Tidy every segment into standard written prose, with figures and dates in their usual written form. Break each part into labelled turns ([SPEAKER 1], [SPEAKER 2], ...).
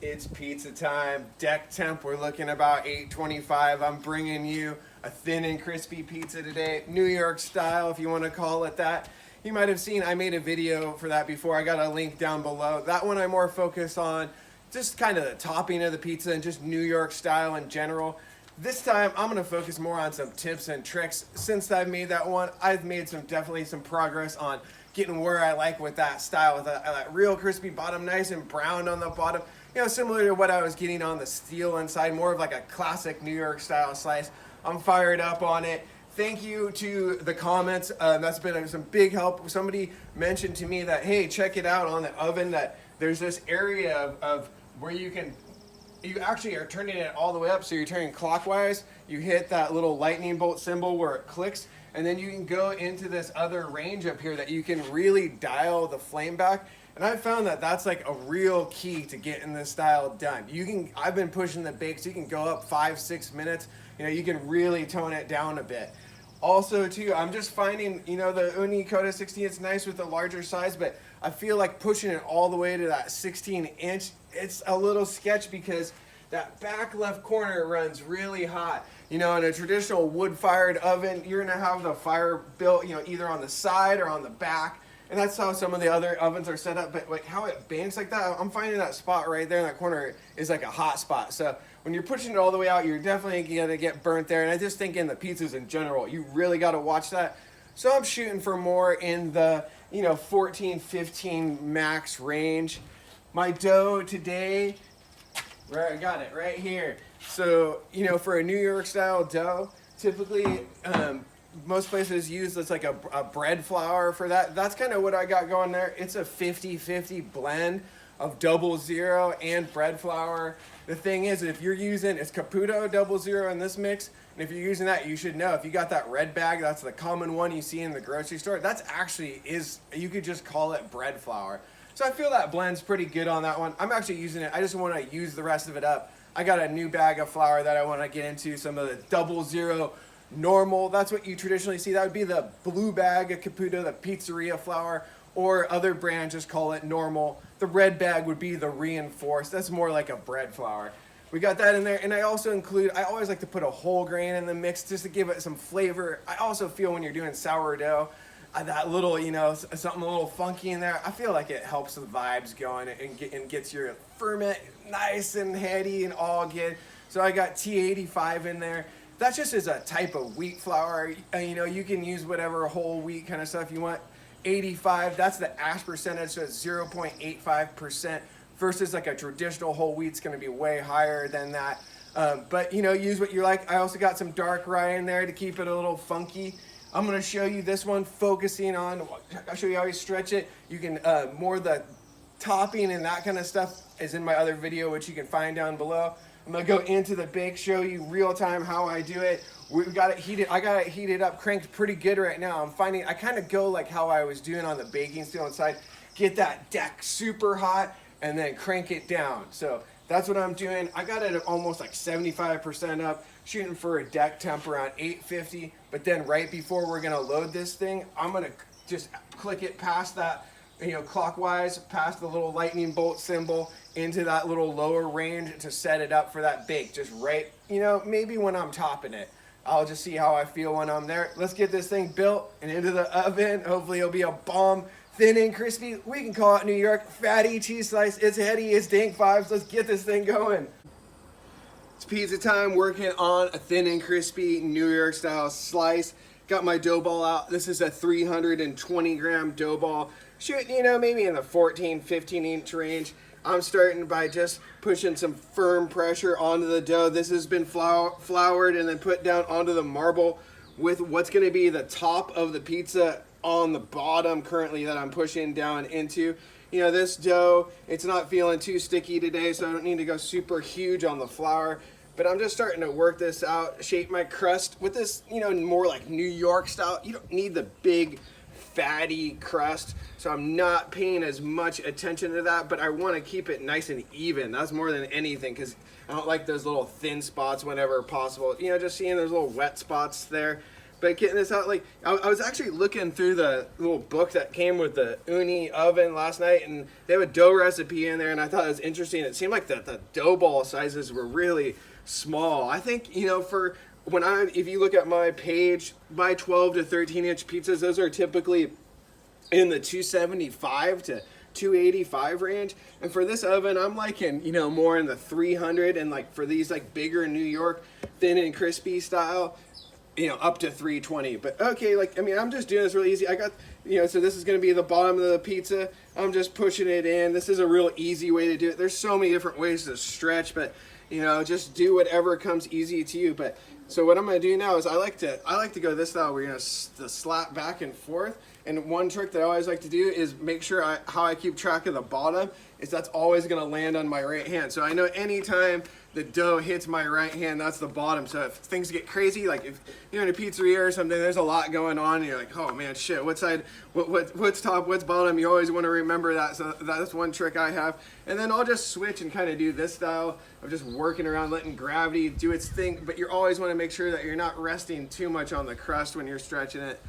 [SPEAKER 1] It's pizza time. Deck temp, we're looking about 825. I'm bringing you a thin and crispy pizza today, New York style, if you want to call it that. You might have seen I made a video for that before. I got a link down below. That one I more focus on just kind of the topping of the pizza and just New York style in general. This time I'm going to focus more on some tips and tricks. Since I've made that one, I've made definitely some progress on getting where I like with that style, with that real crispy bottom, nice and brown on the bottom. You know, similar to what I was getting on the steel inside, more of like a classic New York style slice. I'm fired up on it. Thank you to the comments. That's been some big help. Somebody mentioned to me that, hey, check it out on the oven, that there's this area of where you actually are turning it all the way up. So you're turning clockwise. You hit that little lightning bolt symbol where it clicks, and then you can go into this other range up here that you can really dial the flame back. And I found that that's like a real key to getting this style done. I've been pushing the bake, so you can go up 5-6 minutes. You know, you can really tone it down a bit. Also too, I'm just finding, you know, the Ooni Koda 16, it's nice with the larger size, but I feel like pushing it all the way to that 16-inch, it's a little sketch because that back left corner runs really hot. You know, in a traditional wood-fired oven, you're gonna have the fire built, you know, either on the side or on the back. And that's how some of the other ovens are set up, but like how it bangs like that, I'm finding that spot right there in that corner is like a hot spot. So when you're pushing it all the way out, you're definitely gonna get burnt there. And I just think in the pizzas in general, you really gotta watch that. So I'm shooting for more in the, you know, 14, 15 max range. My dough today, right, I got it right here. So, you know, for a New York style dough, typically, most places use it's like a bread flour for that. That's kind of what I got going there. It's a 50-50 blend of 00 and bread flour. The thing is, if you're using, it's Caputo 00 in this mix, and if you're using that, you should know, if you got that red bag, that's the common one you see in the grocery store, that's actually you could just call it bread flour. So I feel that blends pretty good on that one. I'm actually using it, I just want to use the rest of it up. I got a new bag of flour that I want to get into, some of the 00 normal, that's what you traditionally see. That would be the blue bag of Caputo, the pizzeria flour, or other brands just call it normal. The red bag would be the reinforced. That's more like a bread flour. We got that in there, and I also include, I always like to put a whole grain in the mix just to give it some flavor. I also feel when you're doing sourdough, that little, you know, something a little funky in there, I feel like it helps the vibes going and gets your ferment nice and heady and all good. So I got T85 in there. That just is a type of wheat flour. You know, you can use whatever whole wheat kind of stuff you want. 85, that's the ash percentage, so it's 0.85% versus like a traditional whole wheat's gonna be way higher than that. But you know, use what you like. I also got some dark rye in there to keep it a little funky. I'm gonna show you this one focusing on, I'll show you how you stretch it. You can, more the topping and that kind of stuff is in my other video, which you can find down below. I'm gonna go into the bake, show you real time how I do it. We've got it heated, I got it heated up, cranked pretty good right now. I'm finding, I kind of go like how I was doing on the baking steel inside, get that deck super hot and then crank it down. So that's what I'm doing. I got it at almost like 75% up, shooting for a deck temp around 850. But then right before we're gonna load this thing, I'm gonna just click it past that, you know, clockwise, past the little lightning bolt symbol into that little lower range to set it up for that bake. Just right, you know, maybe when I'm topping it, I'll just see how I feel when I'm there. Let's get this thing built and into the oven. Hopefully it'll be a bomb, thin and crispy. We can call it New York fatty cheese slice. It's heady, it's dank vibes. Let's get this thing going. It's pizza time, working on a thin and crispy New York style slice. Got my dough ball out. This is a 320 gram dough ball. Shooting, you know, maybe in the 14-15 inch range. I'm starting by just pushing some firm pressure onto the dough. This has been floured and then put down onto the marble with what's gonna be the top of the pizza on the bottom currently that I'm pushing down into. You know, this dough, it's not feeling too sticky today, so I don't need to go super huge on the flour. But I'm just starting to work this out, shape my crust with this, you know, more like New York style. You don't need the big fatty crust, so I'm not paying as much attention to that, but I want to keep it nice and even. That's more than anything, because I don't like those little thin spots whenever possible. You know, just seeing those little wet spots there. But getting this out, like, I was actually looking through the little book that came with the Ooni oven last night, and they have a dough recipe in there, and I thought it was interesting. It seemed like the dough ball sizes were really small. I think, you know, for if you look at my page, my 12 to 13 inch pizzas, those are typically in the 275 to 285 range, and for this oven I'm liking, you know, more in the 300, and like for these like bigger New York thin and crispy style, you know, up to 320. But okay, like, I mean, I'm just doing this really easy. I got, you know, so this is going to be the bottom of the pizza. I'm just pushing it in. This is a real easy way to do it. There's so many different ways to stretch, but you know, just do whatever comes easy to you. But so what I'm going to do now is I like to go this style where you're going to slap back and forth. And one trick that I always like to do is make sure how I keep track of the bottom is that's always going to land on my right hand. So I know anytime the dough hits my right hand, that's the bottom. So if things get crazy, like if you're in a pizzeria or something, there's a lot going on, and you're like, oh man, shit, what side, what's top, what's bottom? You always want to remember that. So that's one trick I have. And then I'll just switch and kind of do this style of just working around, letting gravity do its thing. But you always want to make sure that you're not resting too much on the crust when you're stretching it.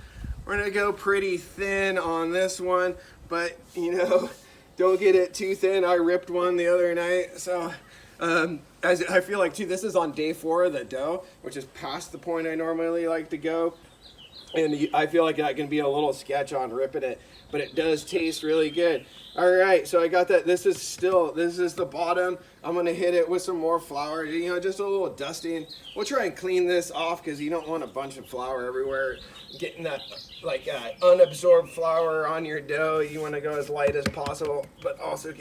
[SPEAKER 1] We're gonna go pretty thin on this one, but you know, don't get it too thin. I ripped one the other night, so as I feel like too, this is on day 4 of the dough, which is past the point I normally like to go, and I feel like I can be a little sketch on ripping it, but it does taste really good. All right, so I got that. This is the bottom. I'm gonna hit it with some more flour, you know, just a little dusting. We'll try and clean this off because you don't want a bunch of flour everywhere. Getting that like unabsorbed flour on your dough, you want to go as light as possible, but also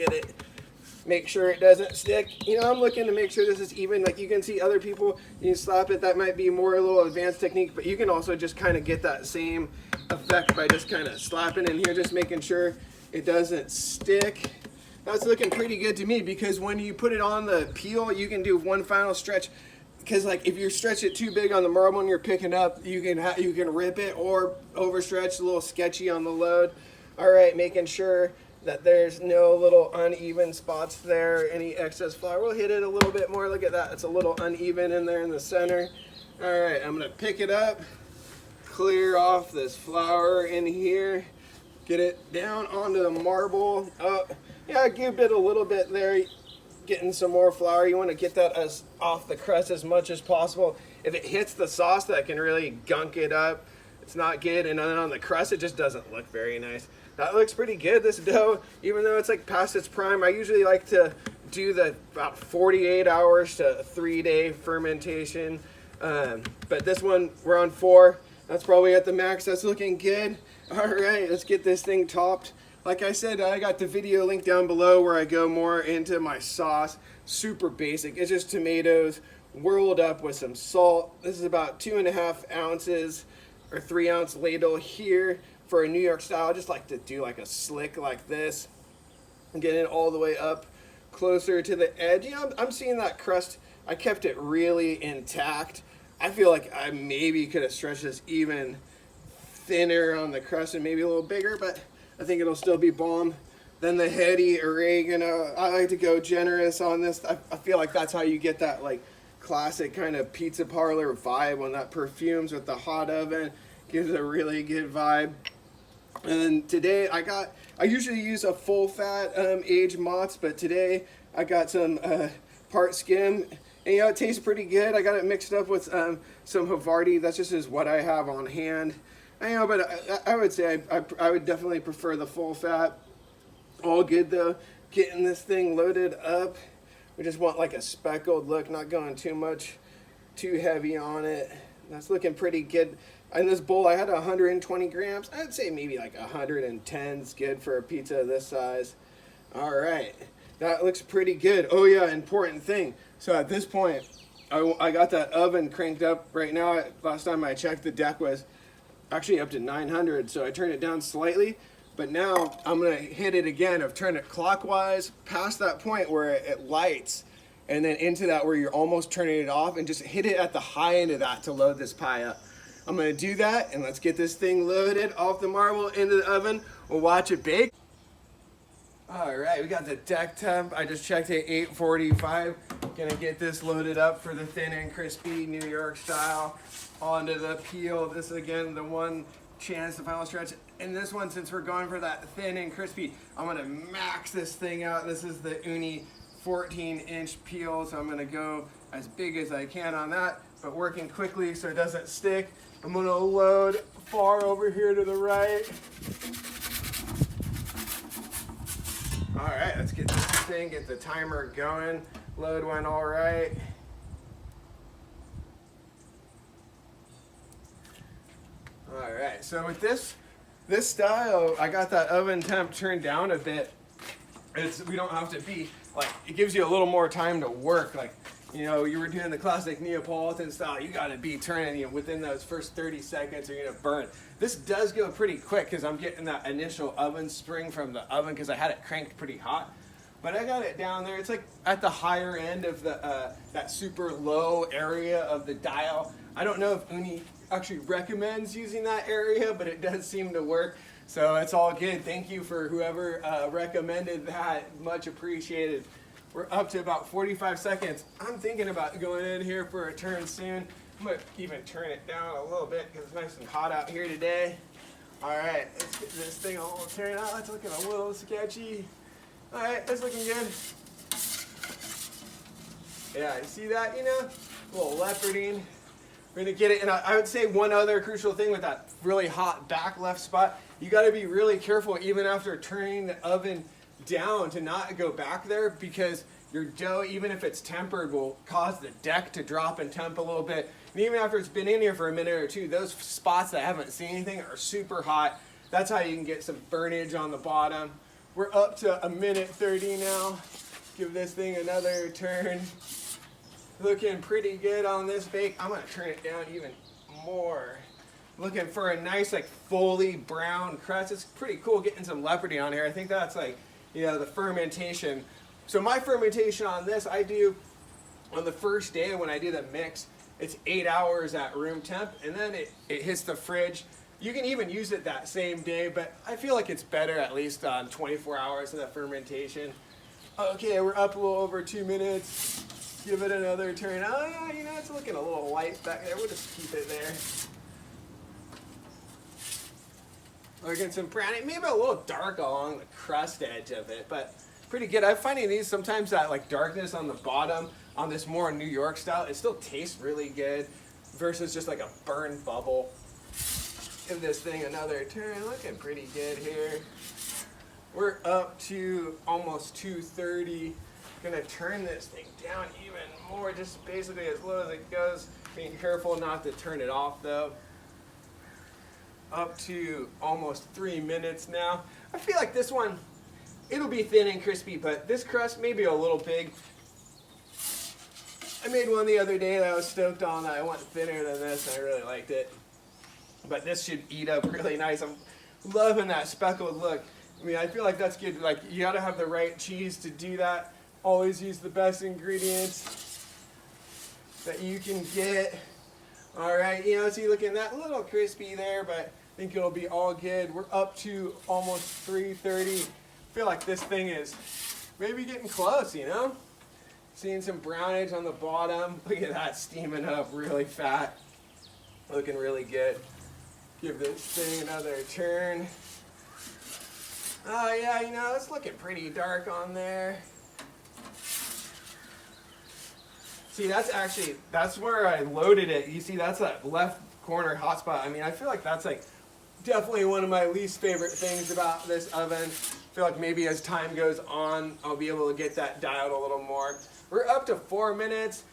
[SPEAKER 1] make sure it doesn't stick. You know, I'm looking to make sure this is even. Like you can see other people, you slap it, that might be more a little advanced technique, but you can also just kind of get that same effect by just kind of slapping in here, just making sure it doesn't stick. That's looking pretty good to me, because when you put it on the peel, you can do one final stretch. Because like if you stretch it too big on the marble and you're picking up, you can rip it or overstretch, a little sketchy on the load. All right, making sure that there's no little uneven spots there, any excess flour. We'll hit it a little bit more. Look at that, it's a little uneven in there in the center. All right, I'm gonna pick it up, clear off this flour in here, get it down onto the marble. Yeah, I give it a little bit there. Getting some more flour. You want to get that off the crust as much as possible. If it hits the sauce, that can really gunk it up. It's not good. And then on the crust, it just doesn't look very nice. That looks pretty good, this dough, even though it's like past its prime. I usually like to do about 48 hours to 3-day fermentation. But this one, we're on 4. That's probably at the max. That's looking good. All right, let's get this thing topped. Like I said, I got the video link down below where I go more into my sauce. Super basic. It's just tomatoes whirled up with some salt. This is about 2.5 ounces or 3-ounce ladle here for a New York style. I just like to do like a slick like this and get it all the way up closer to the edge. You know, I'm seeing that crust. I kept it really intact. I feel like I maybe could have stretched this even thinner on the crust and maybe a little bigger, but I think it'll still be bomb. Then the heady oregano. I like to go generous on this. I feel like that's how you get that like classic kind of pizza parlor vibe when that perfumes with the hot oven. Gives a really good vibe. And then today I usually use a full fat aged mozz, but today I got some part skim. And you know, it tastes pretty good. I got it mixed up with some Havarti. That's just what I have on hand. I know, but I would say I would definitely prefer the full fat. All good though. Getting this thing loaded up. We just want like a speckled look, not going too heavy on it. That's looking pretty good. In this bowl, I had 120 grams. I'd say maybe like 110 is good for a pizza this size. All right, that looks pretty good. Oh yeah, important thing. So at this point, I got that oven cranked up right now. Last time I checked, the deck was actually up to 900, so I turned it down slightly, but now I'm gonna hit it again. I've turned it clockwise past that point where it lights, and then into that where you're almost turning it off, and just hit it at the high end of that to load this pie up. I'm gonna do that, and let's get this thing loaded off the marble into the oven. We'll watch it bake. All right, we got the deck temp. I just checked it, 845. Gonna get this loaded up for the thin and crispy New York style onto the peel. This is again the one chance, the final stretch. And this one, since we're going for that thin and crispy, I'm gonna max this thing out. This is the Ooni 14-inch peel, so I'm gonna go as big as I can on that, but working quickly so it doesn't stick. I'm gonna load far over here to the right. All right, let's get this thing, get the timer going. Load went all right. All right, so with this style, I got that oven temp turned down a bit. We don't have to be, like, it gives you a little more time to work. Like, you know, you were doing the classic Neapolitan style, you gotta be turning, you know, within those first 30 seconds or you're gonna burn. This does go pretty quick because I'm getting that initial oven spring from the oven because I had it cranked pretty hot. But I got it down there. It's like at the higher end of the that super low area of the dial. I don't know if Ooni actually recommends using that area, but it does seem to work. So it's all good. Thank you for whoever recommended that. Much appreciated. We're up to about 45 seconds. I'm thinking about going in here for a turn soon. I'm gonna even turn it down a little bit because it's nice and hot out here today. All right, let's get this thing all turned out. It's looking a little sketchy. All right, that's looking good. Yeah, you see that, you know? A little leoparding. We're gonna get it, and I would say one other crucial thing with that really hot back left spot, you gotta be really careful even after turning the oven down to not go back there, because your dough, even if it's tempered, will cause the deck to drop in temp a little bit. And even after it's been in here for a minute or two, those spots that haven't seen anything are super hot. That's how you can get some burnage on the bottom. We're up to 1:30 now. Give this thing another turn. Looking pretty good on this bake. I'm gonna turn it down even more. Looking for a nice, like, fully brown crust. It's pretty cool getting some leopardy on here. I think that's, like, you know, the fermentation. So my fermentation on this, I do on the first day when I do the mix, it's 8 hours at room temp, and then it hits the fridge. You can even use it that same day, but I feel like it's better at least on 24 hours of the fermentation. Okay, we're up a little over 2 minutes. Give it another turn. Oh yeah, you know, it's looking a little light back there. We'll just keep it there. Looking some brownie, maybe a little dark along the crust edge of it, but pretty good. I'm finding these sometimes that, like, darkness on the bottom on this more New York style, it still tastes really good versus just like a burned bubble. Give this thing another turn. Looking pretty good here. We're up to almost 2:30. Gonna turn this thing down even more, just basically as low as it goes. Being careful not to turn it off though. Up to almost 3 minutes now. I feel like this one, it'll be thin and crispy, but this crust may be a little big. I made one the other day that I was stoked on that I went thinner than this, and I really liked it. But this should eat up really nice. I'm loving that speckled look. I mean, I feel like that's good. Like, you gotta have the right cheese to do that. Always use the best ingredients that you can get. All right, you know, see, looking that little crispy there, but I think it'll be all good. We're up to almost 3:30. I feel like this thing is maybe getting close, you know? Seeing some brownage on the bottom. Look at that steaming up really fat. Looking really good. Give this thing another turn. Oh yeah, you know, it's looking pretty dark on there. See, that's where I loaded it. You see, that's that left corner hotspot. I mean, I feel like that's, like, definitely one of my least favorite things about this oven. I feel like maybe as time goes on, I'll be able to get that dialed a little more. We're up to 4 minutes.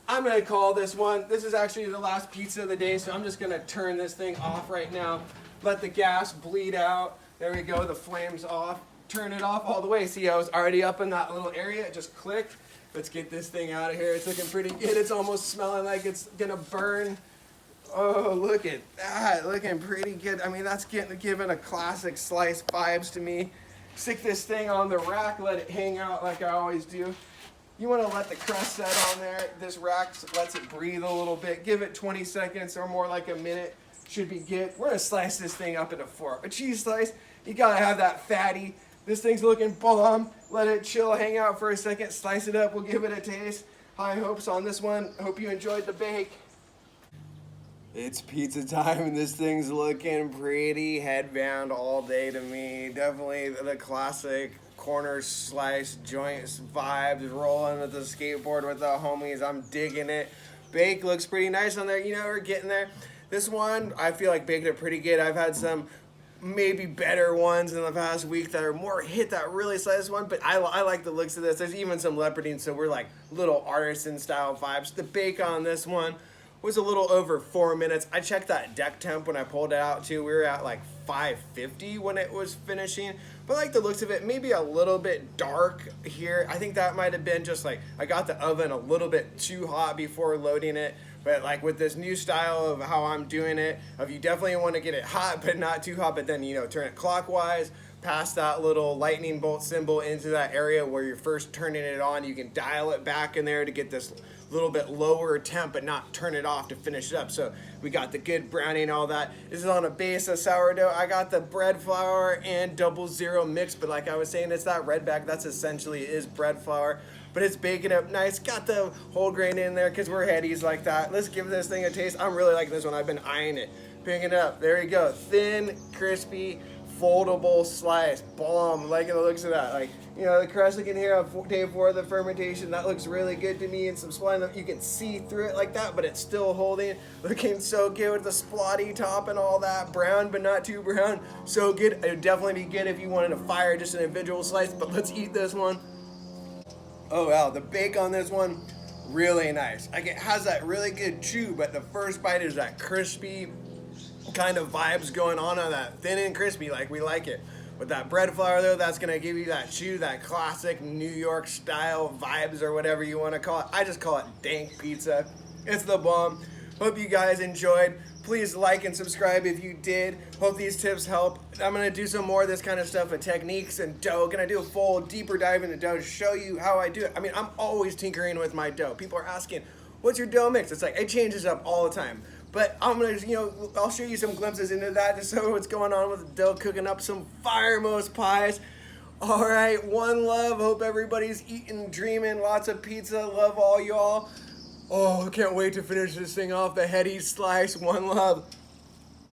[SPEAKER 1] I'm gonna call this one. This is actually the last pizza of the day, so I'm just gonna turn this thing off right now. Let the gas bleed out. There we go, the flame's off. Turn it off all the way. See, I was already up in that little area. It just clicked. Let's get this thing out of here. It's looking pretty good. It's almost smelling like it's gonna burn. Oh, look at that. Looking pretty good. I mean, that's giving a classic slice vibes to me. Stick this thing on the rack, let it hang out like I always do. You want to let the crust set on there. This rack lets it breathe a little bit. Give it 20 seconds or more, like a minute. Should be good. We're gonna slice this thing up into 4. A cheese slice, you gotta have that fatty, This thing's looking bomb. Let it chill, hang out for a second, slice it up, we'll give it a taste. High hopes on this one. Hope you enjoyed the bake. It's pizza time and this thing's looking pretty headbound all day to me. Definitely the classic corner slice joints vibes, rolling with the skateboard with the homies. I'm digging it. Bake looks pretty nice on there. You know, we're getting there. This one, I feel like baked it pretty good. I've had some maybe better ones in the past week that are more hit that really slice one, but I like the looks of this. There's even some leoparding, so we're like little artisan style vibes. The bake on this one was a little over 4 minutes. I checked that deck temp when I pulled it out too. We were at like 550 when it was finishing. But like the looks of it, maybe a little bit dark here. I think that might have been just like, I got the oven a little bit too hot before loading it. But like with this new style of how I'm doing it, you definitely want to get it hot, but not too hot, but then, you know, turn it clockwise, past that little lightning bolt symbol into that area where you're first turning it on. You can dial it back in there to get this little bit lower temp, but not turn it off to finish it up. So we got the good browning, all that. This is on a base of sourdough. I got the bread flour and 00 mix, but like I was saying, it's that red bag. That's essentially is bread flour, but it's baking up nice. Got the whole grain in there because we're headies like that. Let's give this thing a taste. I'm really liking this one. I've been eyeing it. Picking it up. There you go. Thin, crispy, foldable slice. Bomb. Liking the looks of that. Like, you know, the crust you can hear on day 4 of the fermentation. That looks really good to me. And some spline, you can see through it like that, but it's still holding. Looking so good with the splotty top and all that. Brown, but not too brown. So good. It would definitely be good if you wanted to fire just an individual slice, but let's eat this one. Oh wow, the bake on this one, really nice. Like it has that really good chew, but the first bite is that crispy kind of vibes going on that thin and crispy, like we like it. With that bread flour though, that's gonna give you that chew, that classic New York style vibes or whatever you wanna call it. I just call it dank pizza. It's the bomb. Hope you guys enjoyed. Please like and subscribe if you did. Hope these tips help. I'm gonna do some more of this kind of stuff with techniques and dough. Gonna do a full deeper dive into dough to show you how I do it. I mean, I'm always tinkering with my dough. People are asking, what's your dough mix? It's like, it changes up all the time. But I'm gonna, you know, I'll show you some glimpses into that to show what's going on with the dough, cooking up some firemost pies. All right, one love. Hope everybody's eating, dreaming, lots of pizza. Love all y'all. Oh, I can't wait to finish this thing off. The heady slice. One love.